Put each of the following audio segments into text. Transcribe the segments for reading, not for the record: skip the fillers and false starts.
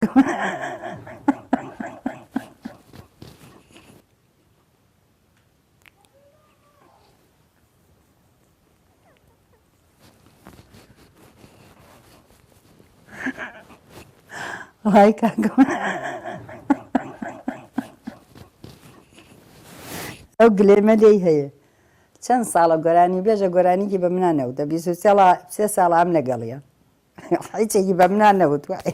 وای کاکەم ئەو گلێمە لێی هەیە چەند ساڵە گۆرانی بێژە گۆرانیکی بە منە نەوتە 23 ساڵ ئەم لەگەڵیە هیچێکی بە منە نەوت وای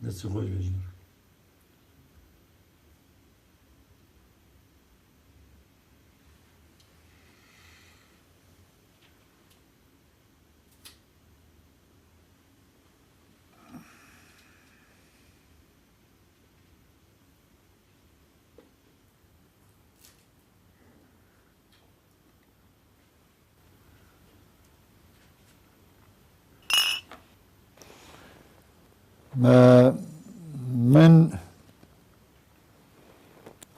دەستی خۆش بێژن من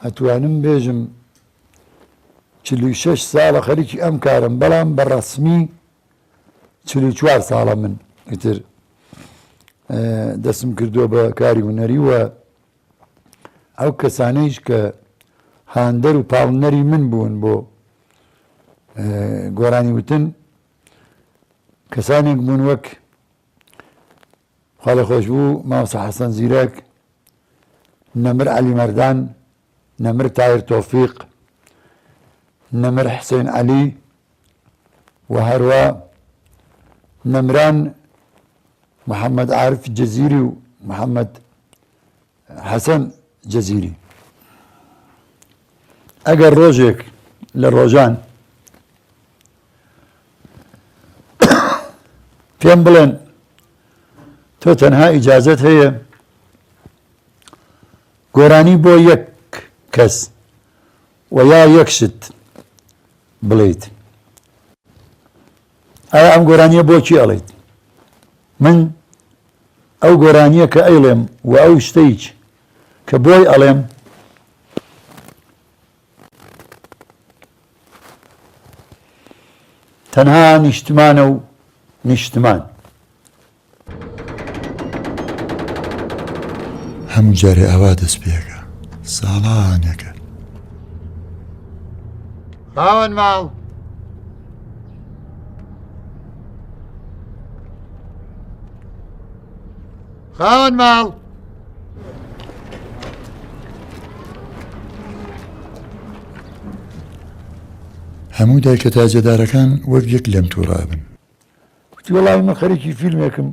ئەتوانم بێژم 46 ساڵە خەریکی ئەم کارم بەڵام بە ڕەسمی 44 ساڵە من ئیتر دەستم کردووە بە کاری هونەری وە ئەو کەسانەیش کە هاندەر و پاڵنەری من بوون بۆ گۆرانی وتن کەسانێک بوون وەک خوا لە خۆش بوو مامۆستا حەسەن زیرەک نەمر عەلی مەردان نەمر تایر تۆفیق نەمر حسێن عەلی و هەروە نەمران محەممەد عارف جەزیری و محەممەد حەسەن جەزیری ئەگەر ڕۆژێک لە ڕۆژان پێم بڵێن تۆ تەنها ئیجازەت هەیە گۆرانی بۆ یەک کەس و یا یەک شت بڵێیت ئایا ئەم گۆرانیە بۆچی ئەڵێیت من ئەو گۆرانیە کە ئەیڵێم و ئەو شتەیچ کە بۆی ئەڵێم تەنها نیشتمانە و نیشتمان هەموو جارێ ئەوا دەست پێکە ساڵانێکە خاوەن ماڵ خاوەن ماڵ هەموو دایکە تاجەدارەکان وەک یەک لەم تووڕابن وتی وەڵامی من خەریکی فیلمێکم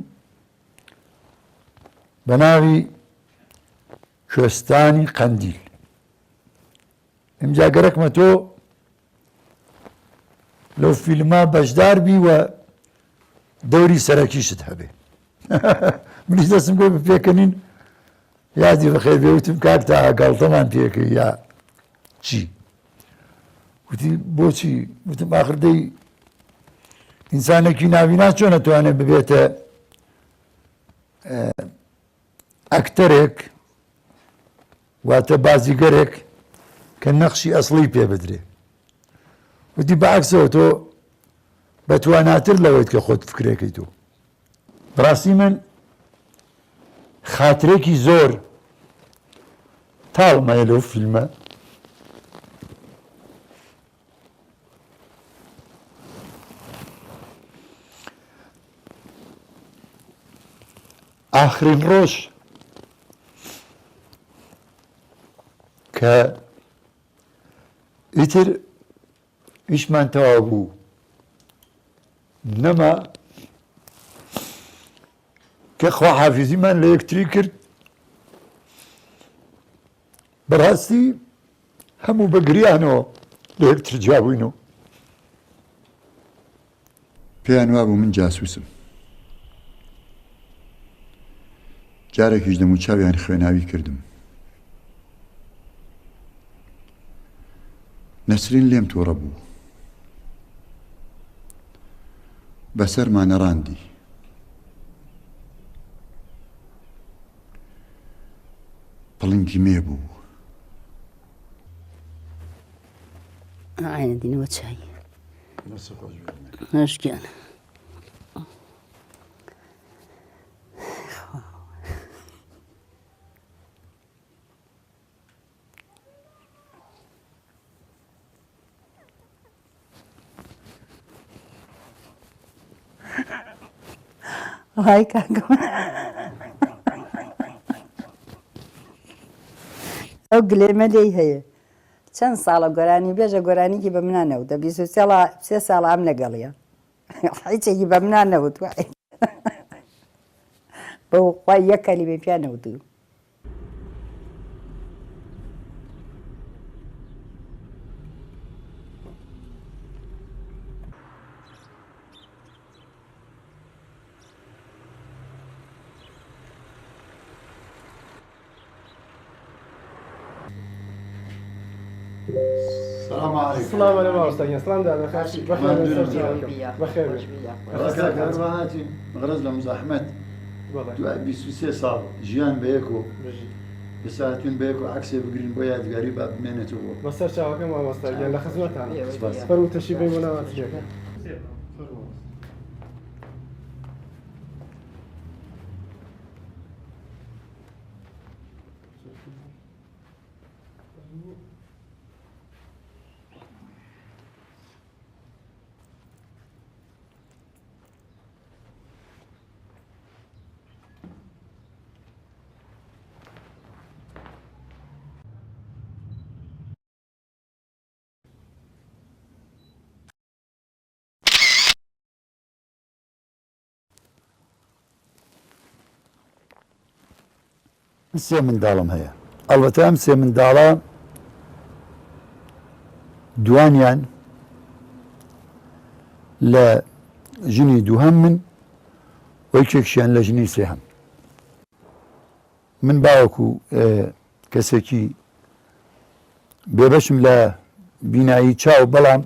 بە ناوی کوێستانی قەندیل ئەمجا گەرەکمە تۆ لەو فیلما بەشدار بی وە دەوری سەرەکیشت هەبێ منیش دەستم گۆ پێکەنین یادی بەخێر بێ وتم کاک تا گاڵتەمان پێکەی یا چی وتی بۆچی وتم ئاخر دەی ئینسانێکی نابینا چۆن نەتوانێت ببێتە ئەکتەرێک واتە بازیگەرێک کە نەخشی ئەسڵی پێ بدرێ وتی بەعکسەوە تۆ بەتواناتر لەوەیت کە خۆت فکرێکەی تۆ بەڕاستی من خاترێکی زۆر تاڵمایە لەو فیلمە ئاخرین ڕۆژ کە ئیتر ئیشمان تەواو بوو نەما کە خواحافیزیمان لە یەکتری کرد بەڕاستی هەموو بەگریانەوە لە یەکتر جیابووینەوە پێیان وابوو من جاسووسم جارێکیش دەمو چاویان خوێناوی کردم نسرين لێم تووڕە بوو بەسەرمانە ڕاندی پڵنگی مێ بوو عين ديني وتشاي ايش كان هاي كاكم ئەو گلێمە لێی هەیە چەند ساڵە گۆرانی بێژە گۆرانیکی بە منە نەوتە 23 ساڵ ئەم لەگەڵیە هیچێکی بە منە نەوت بە خوای یەک کەلیمە پیان نەوتوو السلام عليكم السلام عليكم استاذ سلام دعنا خاشي بخير غرز لمزاحمت والله 23 ساڵ ژیان بەیەک و بساتون بەیەک و عکسێ بگرین بۆ یادگاری با بمێنێتەوە بەسەر چاوەکەم مامۆستاگیان لە خزمەتان فەرموو تەشریفەی موناوات سێ منداڵم هەیە ئەڵبەتە ئەم سێ منداڵە دوانیان لە ژنی دووهەم من و یەکێکیان لە ژنی سێهەم من باوەکو کەسێکی بێبەشم لە بینایی چاو بەڵام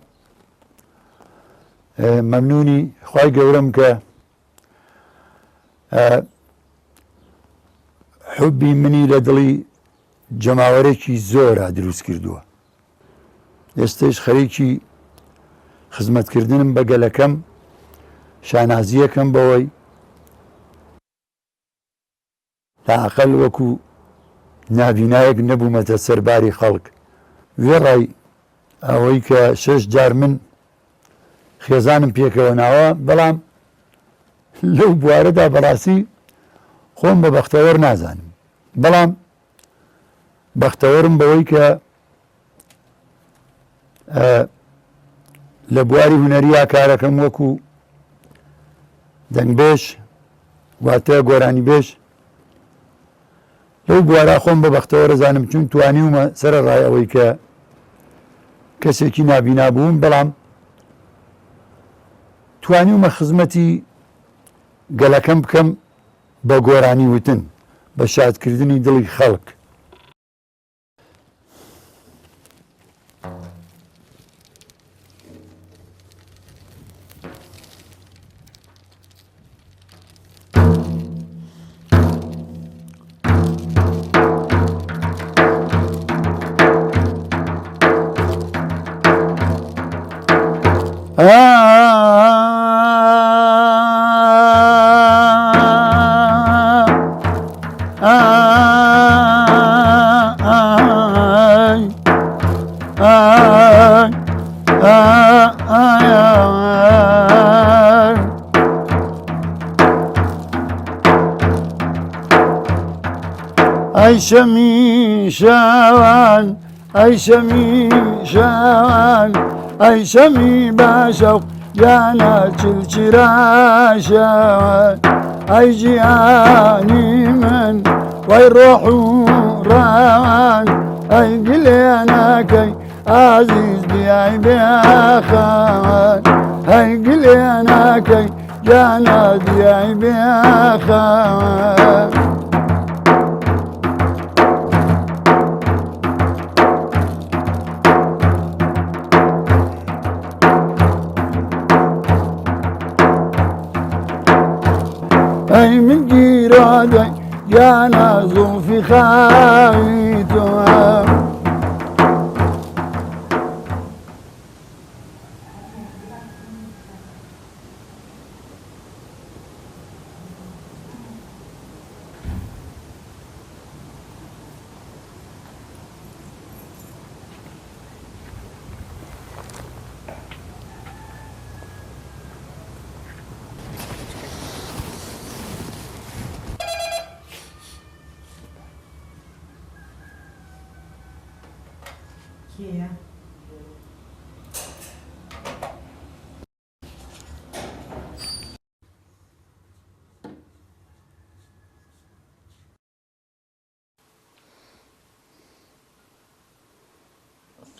مەمنونی خوای گەورەم کە حبی منی لە دڵی جەماوەرێکی زۆرە دروست کردووە ئێستش خەریکی خزمەتکردنم بە گەلەکەم شانازیەکەم بەوەی لااقل وەکو نابینایەک نەبوومەتە سەرباری خەڵک وێڕای ئەوەی کە 6 جار من خێزانم پێکەوە ناوە بەڵام لەو بوارەدا بەڕاستی خۆم بە بەختەوەر نازانم بەڵام بەختەوەرم بەوەی کە لە بواری هونەریە کارەکەم وەکو دەنگبێژ واتە گۆرانی بێژ لەو بوارە خۆم بە بەختەوەرە زانم چون توانیومە سەرەڕای ئەوەی کە کەسێکی نابینا بووم بەڵام توانیومە خزمەتی گەلەکەم بکەم بە گۆرانی وتن بە شادکردنی دڵی خەڵک ئەی شەمی شاوان ئەی شەمی شاوان ئەی شەمی باشەو یانە چلچراشەوان ئەی ژیانی من وەی ڕۆح و ڕاوان ئەی گلێنەکەی ئازیز بیای بێخەوان ئەی گلێنەکەی یانە بیای بێخەوان خاوی توام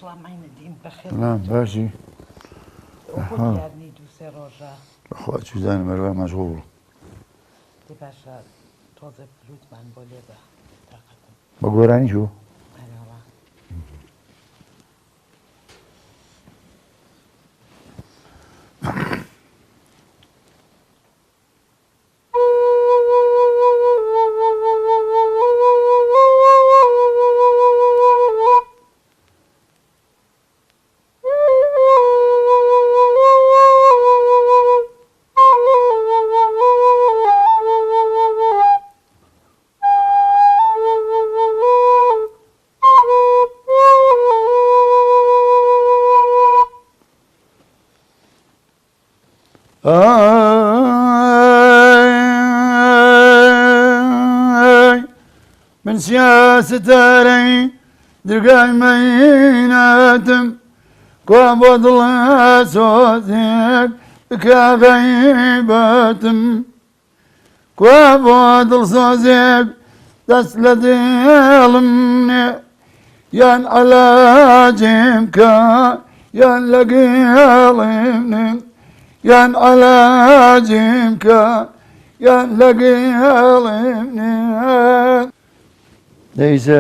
سلام عینالدین بەخێر سلام باشی یارنی دووسێ ڕۆژە خوا چوزانم مەروە مەشغوڵ دێ باشە تۆزە فلوتمان بۆ لێ بە تاقەتم بە گۆرانی چوو هەرەوە من سياسة علي درقاي ميناتم كوابض الله صوتك كغيباتم كوابض صوتك تسلد المني يان على جيمك يان لقيالمني يان على جيمك يان لقيالمني ليس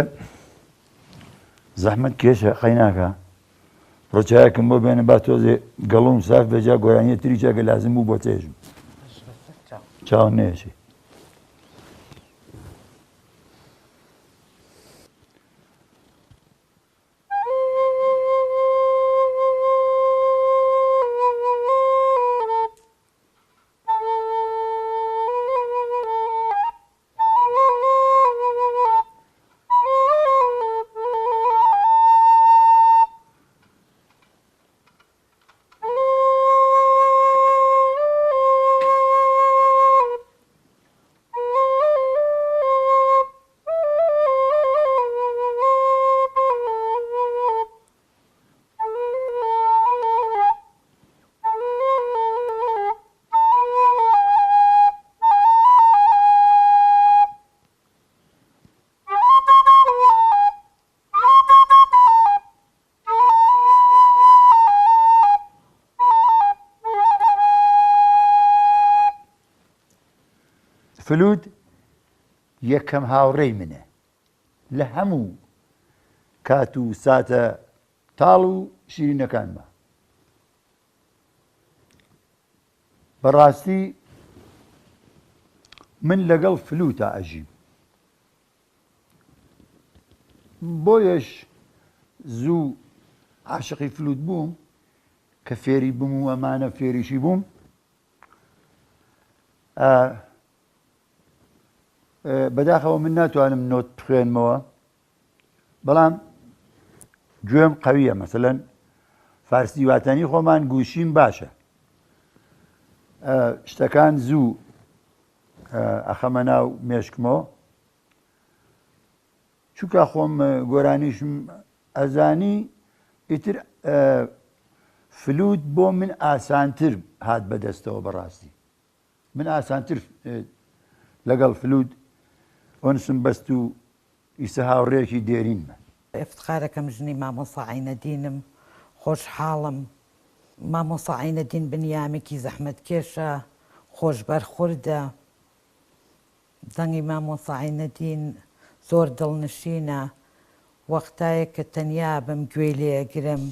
زحمت كيشة خيناكا ڕۆچایەکەم بۆ بێنە با تۆزێ گەڵوم ساف بێجا گۆرانیە تریچەکە لازم بوو بۆ تێژم چاو نێشی فلود یەکەم هاوڕێی منە لە هەموو کات و ساتە تاڵ و شیرینەکانمە بەڕاستی من لەگەڵ فلوتە ئەژیم بۆیەش زوو عاشقی فلوت بووم کە فێری بووم و ئەمانە فێریشی بووم بەداخەوە من ناتوانم نۆت بخوێنمەوە بەڵام گوێم قەویە مەسەلەن فارسی واتانی خۆمان گوشیم باشە شتەکان زوو ئەخەمە ناو مێشکمەوە چونکە خۆم گۆرانیشم ئەزانی ئیتر فلوت بۆ من ئاسانتر هات بەدەستەوە بەڕاستی من ئاسانتر لەگەڵ فلوت ئۆنسم بەست و ئیسە هاوڕێکی دێرینمە افتخارەکەم ژنی مامۆستا عینەدینم خۆشحاڵم مامۆستا عینەدین بنیامێکی زەحمەتکێشە خۆشبەرخوردە دەنگی مامۆستا عینەدین زۆر دڵنشینە وەختایە کە تەنیا بم گوێی لێگرم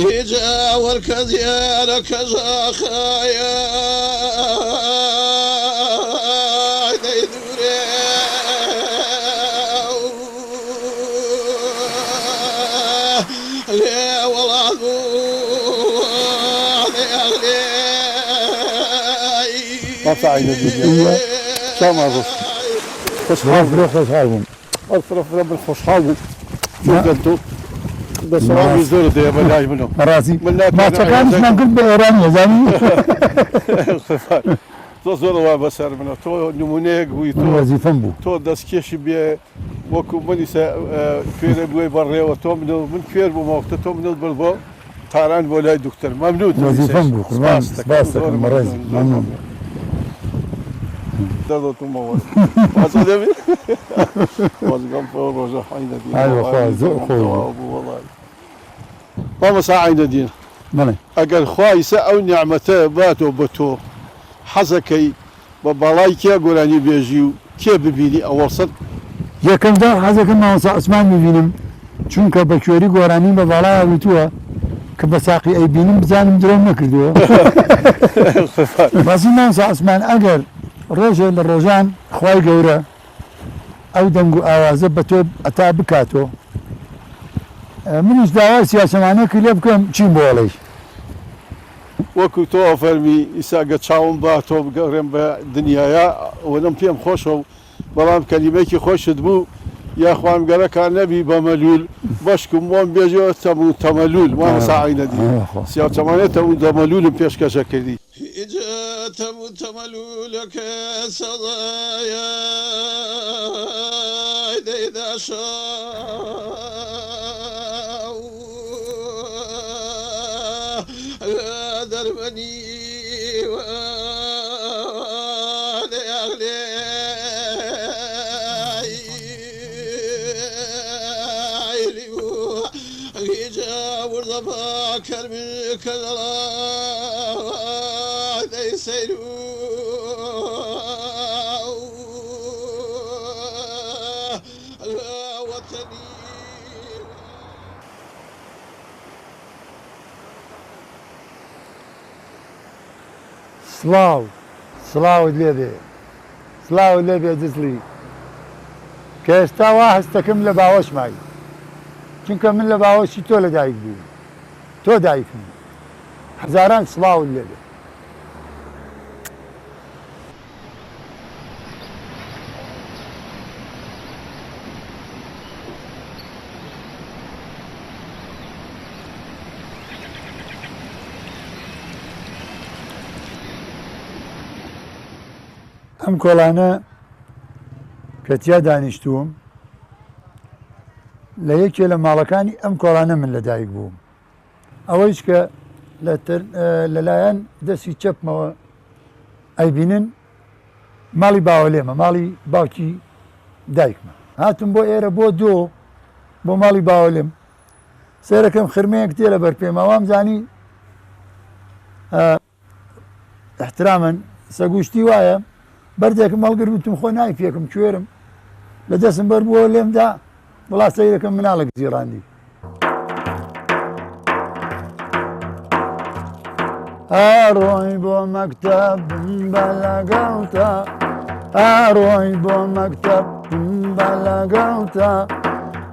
هجا والكذيالك زاخايا ليه والله ما تعين الدنيا شام الرص فصحابهم اصرف رب الفصحاب جدته بس رامي يزور ده بلاش منه راسي منك ما تكانش ما نقول بإيران يا زلمة تصور وابصر منه تو نمونيك ويتو وظيفة بو تو دسكيش بيه وكو مني فير بوي بري وتو من فير بموقت تو من البلبو طاران ولا دكتور ممنون وظيفة بو قربان سباستك المرز ممنون ده موال وصل وزقم فوق وزح عين دين ايوه خويا ذوق خويا والله ما ساعين دين مالي اگر خواهی او نعمته باتو بتو حزكي ببالاي كي قولاني بيجيو كي ببيني اول صد یەکەم دا حەزەکەم ماوەسا عوسمان ببینم چونکە بە کوێری گۆرانی بە باڵای هەڵوتووە کە بە ساقی ئەیبینم بزانم درۆم نەکردووە باسی ماوەسا عوسمان ئەگەر ڕۆژێ لە ڕۆژان خوای گەورە ئەو دەنگ و ئاوازە بە تۆ ئەتا بکاتۆ منیش داوای سیاسەمانەکە لێ بکەم چیم بۆڵی وەکو تۆ فەرمی ئیساگە چاوم با تۆ بگەڕێم بە دنیاە وەنم پێم خۆشە و بەڵام کەلیمەیەکی خۆشت بوو یاخوان گەرەکان نەبی بە مەلول بەشکم وام بێژەوە تەمەلول وامە ساعینەدی سیاچەمانێتە و دەمەلولم پێشکەشە کردی تملولك صدايا إذا شاء دربني ذباكر منك الله يسيروا وطني سڵاو لێبێ سڵاو لێبێ جزلی کە ئێستا وا هەستەکەم لە باوەش مای چونکە من لە باوەشی تۆ لە دایک بوو تۆ دایکم هەزاران سڵاو لێبێ ئەم کۆڵانە کە تیا دانیشتووم لە یەکێ لە ماڵەکانی ئەم کۆڵانە من لەدایک بووم ئەوەیش کە لەلایەن دەستی چەپمەوە ئەیبینن ماڵی باوە لێمە ماڵی باوکی دایکمە هاتم بۆ ئێرە بۆ دۆ بۆ ماڵی باوە لێم سێرەکەم خرمەیەک تێ لە بەرپێمەوام زانی احترامن سەگوشتی وایە بەردێکم هەڵگر وتم خۆ نای پێکم کوێرم لە دەستم بەر بووە لێمدا وڵا سەیرەکەم مناڵە گزیڕاندی ئاڕۆی بۆ مەکتەب بە لەگەڵتە ئاڕۆی بۆ مەکتەب بە لەگەڵتە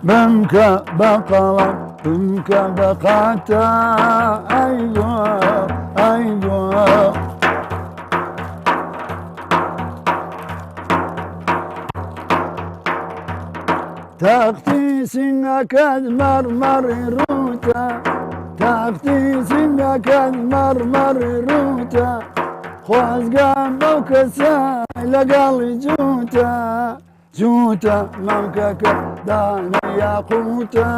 بمکە بە قەڵەم بمکە بە قاتە ئەیگۆ ئەیگۆ تاقتی سینگەکەت مەرمەڕی ڕووتە تاقتی سینگەکەت مەرمەڕی ڕووتە خۆزگام بەو کەسە لەگەڵی جووتە جووتە مەمکەکە دانە یاقوتە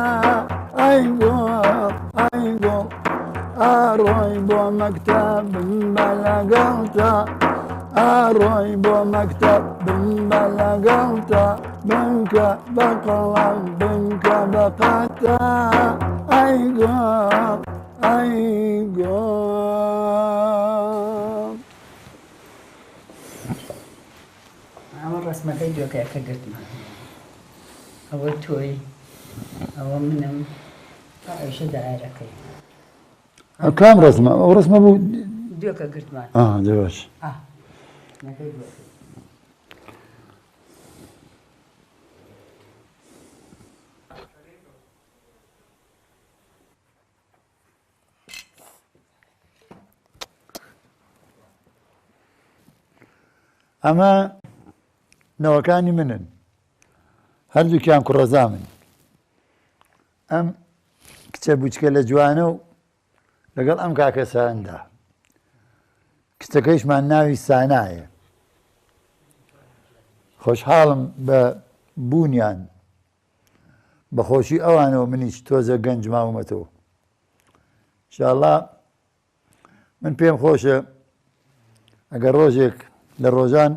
ئەیگۆڵ ئەیگۆڵ ئاڕۆی بۆ مەکتەب بە لەگەڵتە ئاڕۆی بۆ مەکتەب بە لەگەڵتە بنکە بە قەڵەم بنکە بە قاتە ئەیگۆڵ ئەیگۆڵ ئەوە ڕسمەکەی دوێکەکە گرتمان ئەوە تۆی ئەوە منم ئەوشە دایرەکەی کام ڕسمە ئەو ڕسمە بوو دوێکە گرتمان دەباش نەکەی دوێکە ئەمە نەوەکانی منن هەردووکیان کوڕەزا من ئەم کچە بچکە لە جوانە و لەگەڵ ئەم کاکە ساندا کچەکەیشمان ناوی سانایە خۆشحاڵم بە بوونیان بەخۆشی ئەوانەوە منیش تۆزە گەنج ماومەتەوە ئینشاءڵڵا من پێم خۆشە ئەگەر ڕۆژێک لە ڕۆژان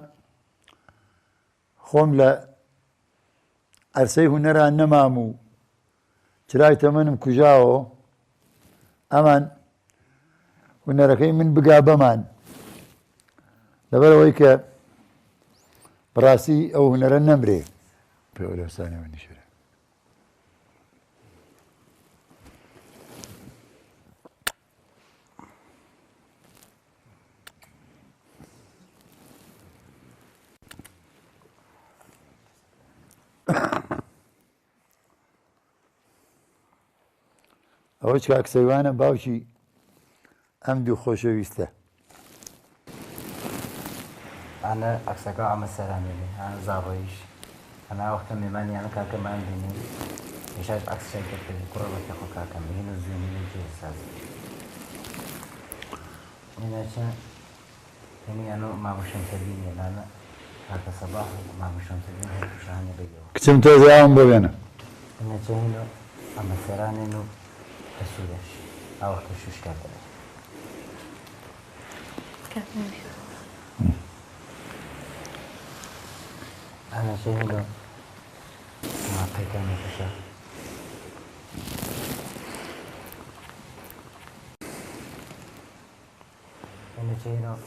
خۆم لە ئەرسەی هونەران نەمام و چرای تەمەنم کوژاوە ئەمان هونەرەکەی من بگا بەمان لەبەرەوەی کە بەڕاستی ئەو هونەرە نەمرێ پێوەرەستانەوە نیشرە ئەوە کاک سەیوانە باوکی ئەم دوو خۆشەویستە ئەنە عکسەکە ئەمە سەرانێنێ ئەنە زاڕۆیش ئەنا وەختە میێمانیانە کاکەمان بینی هێشاش عکسیان کرد کوڕە بەکە خۆ کاکەم بهێن و زوێنی ساز هێناچە هێنی ئەنە مامۆشەمسەبینێ نانە کاکە سەباح مامۆشەمسەبین هەرشانە بگەوە کچم تۆزە ئەوم ببێنە هێناچە هێنە ئەمە سەرانێن و دەسوودەش ئەوەختە شوش کاکە أنا شاهد ما قيتني بشر أنا شاهد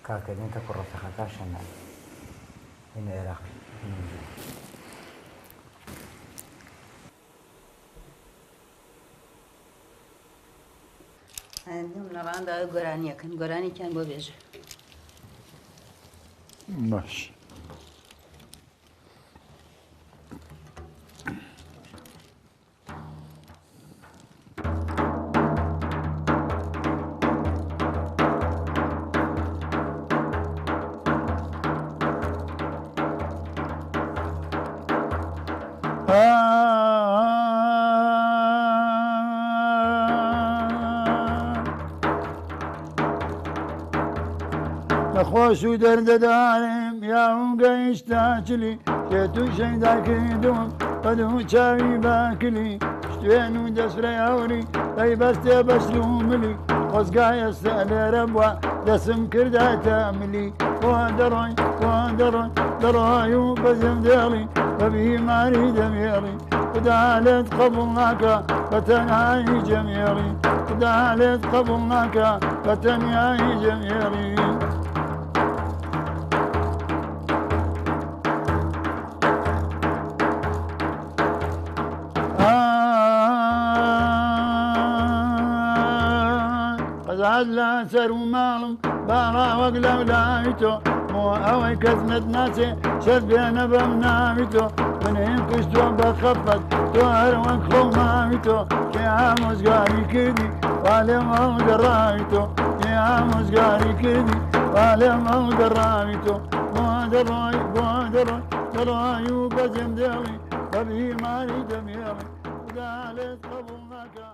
كاكدين تقرأ سخكاشنا هنا العراق هەندم لەڕاندا گۆرانیەکەن گۆرانێکیان بۆ بێژە باش نەخۆش و دەردەدارم یاوم گەیشتا چلی کێ توی شەیدا کردوم بەدوو چاوی باکلی شتوێن و دەسرە هەوری پەیبەستێ بەشر و ملی خۆزگایە سە لێرە بووە دەسم کرداتە ملی خۆ دەڕۆی خۆ دەڕۆی دەڕۆی و بەزم دێڵی بە بیماری دەمێڵی خدا لێت قبوڵ ناکە بە تەنهایی جەمێڵی خدا لێت قبوڵ ناکە بە تەنهایی جەمێڵی قەزاد لە سەر و ماڵم باڕا وەک لەولای تۆ بۆ ئەوەی کەس نەتناسێ شەر بێنە بەم ناوی تۆ منێن کشتووە بە خەفەت تۆ هەر وەک خۆ ماوی تۆ کێ ئامۆزگاری کردی وا لێ مەڵ گەڕاوی تۆ کێ ئامۆزگاری کردی وا لێ مەڵ گەڕاوی تۆ بۆ دەڕۆی بۆ دەڕۆی دەڕۆی و بەجێم دێڵی بە بیماری دەمێڵی خدا لێت قەبوڵ ناکە